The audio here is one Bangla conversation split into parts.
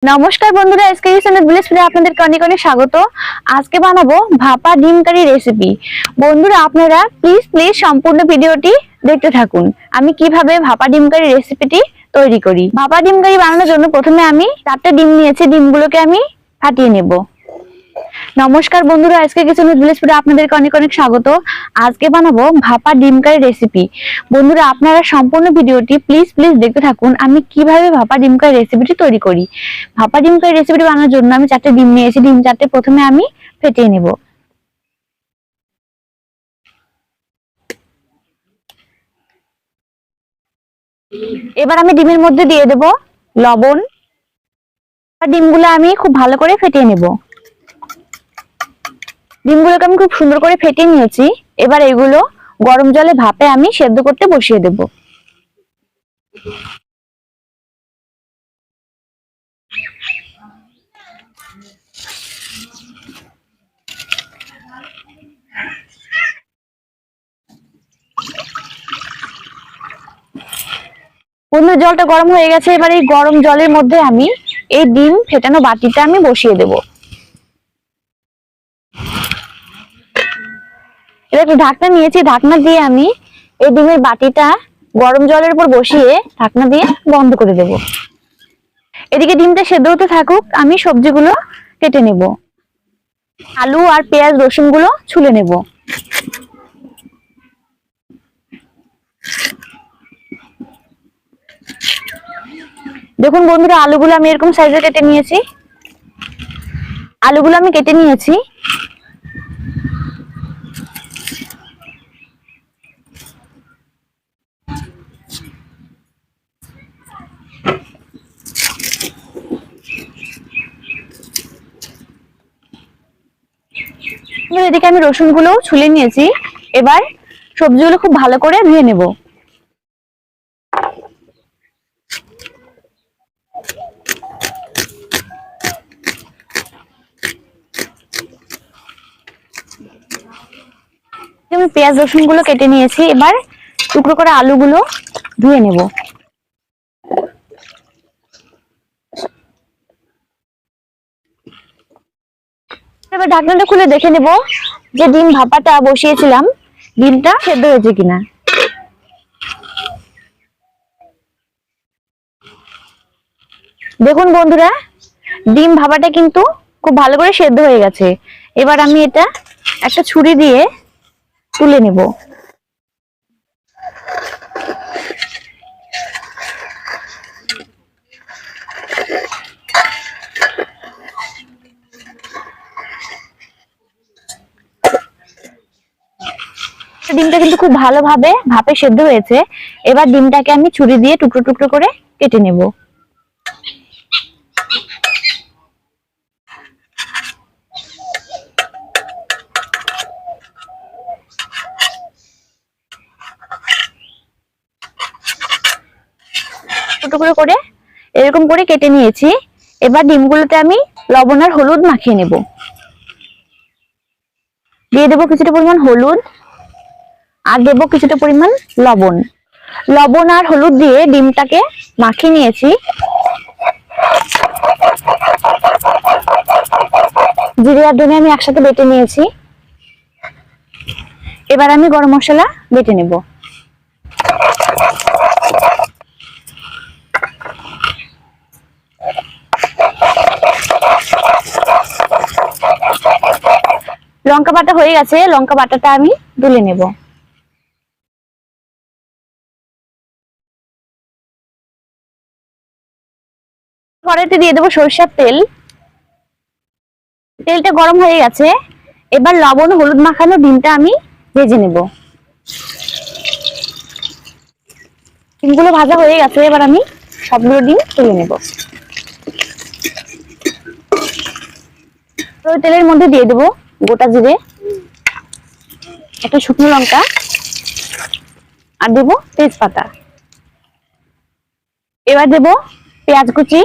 নমস্কার বন্ধুরা, এসকে কিচেনের ভিলেজ ফুডে আপনাদেরকে অনেক অনেক স্বাগত। আজকে বানাবো ভাপা ডিম কারি রেসিপি। বন্ধুরা আপনারা প্লিজ সম্পূর্ণ ভিডিওটি দেখতে থাকুন। আমি কিভাবে ভাপা ডিম কারি রেসিপিটি তৈরি করি। ভাপা ডিম কারি বানানোর জন্য প্রথমে আমি 4টে ডিম নিয়েছি। ডিমগুলোকে আমি ফাটিয়ে নেব। নমস্কার বন্ধুরা, আজকে কিচেনের ভিলেজ ফুডে আপনাদেরকে অনেক অনেক স্বাগত। আজকে বানাবো ভাপা ডিম কারি রেসিপি। বন্ধুরা আপনারা সম্পূর্ণ ভিডিওটি প্লিজ দেখতে থাকুন। আমি কিভাবে ভাপা ডিম কারি রেসিপিটি তৈরি করি। ভাপা ডিম কারি রেসিপিটি বানানোর জন্য আমি 4টে ডিম নিয়েছি। ডিম 4টে প্রথমে আমি ফেটিয়ে নেব। এবার আমি ডিমের মধ্যে দিয়ে দেব লবণ। ডিমগুলো আমি খুব ভালো করে ফেটিয়ে নেব। ডিমগুলোকে আমি খুব সুন্দর করে ফেটিয়ে নিয়েছি। এবার এগুলো গরম জলে ভাপে আমি সেদ্ধ করতে বসিয়ে দেব। বন্ধু, জলটা গরম হয়ে গেছে। এবার এই গরম জলের মধ্যে আমি এই ডিম ফেটানো বাটিটা আমি বসিয়ে দেব। এবার একটু ঢাকনা নিয়েছি, ঢাকনা দিয়ে আমি এই ডিমের বাটিটা গরম জলের উপর বসিয়ে ঢাকনা দিয়ে বন্ধ করে দেব। এদিকে ডিমটা সেদ্ধ হতে থাকুক, আমি সবজিগুলো কেটে নেব। আলু আর পেঁয়াজ রসুন গুলো ছুলে নেব। দেখুন বন্ধুরা, আলুগুলো আমি এরকম সাইজে কেটে নিয়েছি। আলুগুলো আমি কেটে নিয়েছি। এদিকে আমি রসুন গুলো ছুলে নিয়েছি। এবার সবজিগুলো খুব ভালো করে ধুয়ে নেব। আমি পেঁয়াজ রসুন গুলো কেটে নিয়েছি। এবার টুকরো করে আলুগুলো ধুয়ে নেব। এবার ঢাকনাটা খুলে দেখে নেব যে ডিম ভাপাটা বসিয়েছিলাম ডিমটা সেদ্ধ হয়েছে কিনা। দেখুন বন্ধুরা, ডিম ভাপাটা কিন্তু খুব ভালো করে সেদ্ধ হয়ে গেছে। এবার আমি এটা একটা ছুরি দিয়ে তুলে নেব। ডিমটা কিন্তু খুব ভালোভাবে ভাপে সেদ্ধ হয়েছে। এবার ডিমটাকে আমি ছুরি দিয়ে টুকরো টুকরো করে কেটে নেব। টুকরো করে এরকম করে কেটে নিয়েছি। এবার ডিমগুলোতে আমি লবণ আর হলুদ মাখিয়ে নেব। দিয়ে দেবো কিছুটা পরিমাণ হলুদ আর দেবো কিছুটা পরিমাণ লবণ। লবণ আর হলুদ দিয়ে ডিমটাকে মাখিয়ে নিয়েছি। জিরে আর ধনে আমি একসাথে বেটে নিয়েছি। এবার আমি গরম মশলা বেটে নেব। লঙ্কা বাটা হয়ে গেছে, লঙ্কা বাটাটা আমি তুলে নেব। কড়াইতে দিয়ে দেবো সরিষার তেল। তেলটা গরম হয়ে গেছে। এবার লবণ হলুদ মাখানো ডিমটা আমি ভেজে নেব। ডিমগুলো ভাজা হয়ে গেছে। এবার আমি সবগুলো ডিম তুলে নেব। তেলের মধ্যে দিয়ে দেবো গোটা জিরে, একটা শুকনো লঙ্কা আর দেবো তেজপাতা। এবার দেবো পেঁয়াজ কুচি,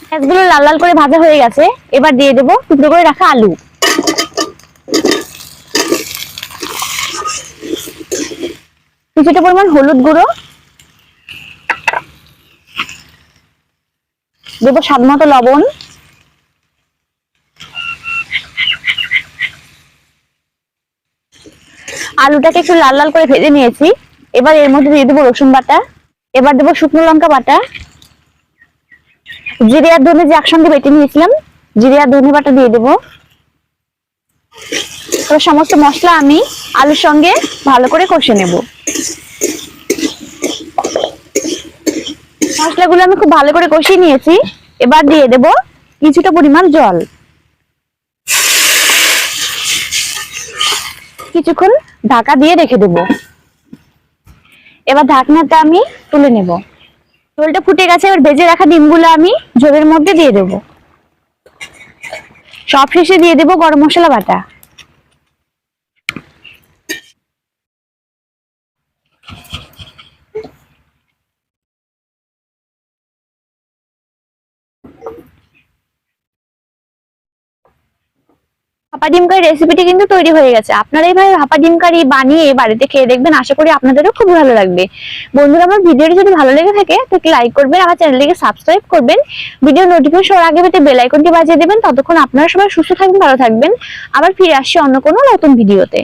পেঁয়াজগুলো লাল লাল করে ভাজা হয়ে গেছে। এবার দিয়ে দেবো টুকরো করে রাখা আলু। কিছুটা পরিমাণ হলুদ গুঁড়ো, দেবো স্বাদ মতো লবণ, আলুটাকে একটু লাল লাল করে ভেজে নিয়েছি। এবার এর মধ্যে দিয়ে দেবো রসুন বাটা, এবার দেবো শুকনো লঙ্কা বাটা, জিরে আর ধনে যে একসঙ্গে বেটে নিয়েছিলাম জিরে আর ধনে বাটা দিয়ে দেবো। সমস্ত মশলা আমি আলুর সঙ্গে ভালো করে কষে নেব। মশলাগুলো আমি খুব ভালো করে কষিয়ে নিয়েছি। এবার দিয়ে দেব কিছুটা পরিমাণ জল, কিছুক্ষণ ঢাকা দিয়ে রেখে দেব। এবার ঢাকনাটা আমি তুলে নেব। ঝোলটা ফুটে গেছে, এবার ভেজে রাখা ডিমগুলো আমি ঝোলের মধ্যে দিয়ে দেব। সব শেষে দিয়ে দেব গরম মশলা বাটা। ভাপা ডিম কারি রেসিপিটি কিন্তু তৈরি হয়ে গেছে। আপনারা এইভাবে ভাপা ডিম কারি বানিয়ে বাড়িতে খেয়ে দেখবেন, আশা করি আপনাদেরও খুব ভালো লাগবে। বন্ধুরা, আমার ভিডিওটি যদি ভালো লেগে থাকে তাহলে লাইক করবেন, আমার চ্যানেলটিকে সাবস্ক্রাইব করবেন, ভিডিও নোটিফিকেশন আগে পেতে বেল আইকনটি বাজিয়ে দেবেন। ততক্ষণ আপনারা সবাই সুস্থ থাকবেন, ভালো থাকবেন। আবার ফিরে আসছি অন্য কোনো নতুন ভিডিওতে।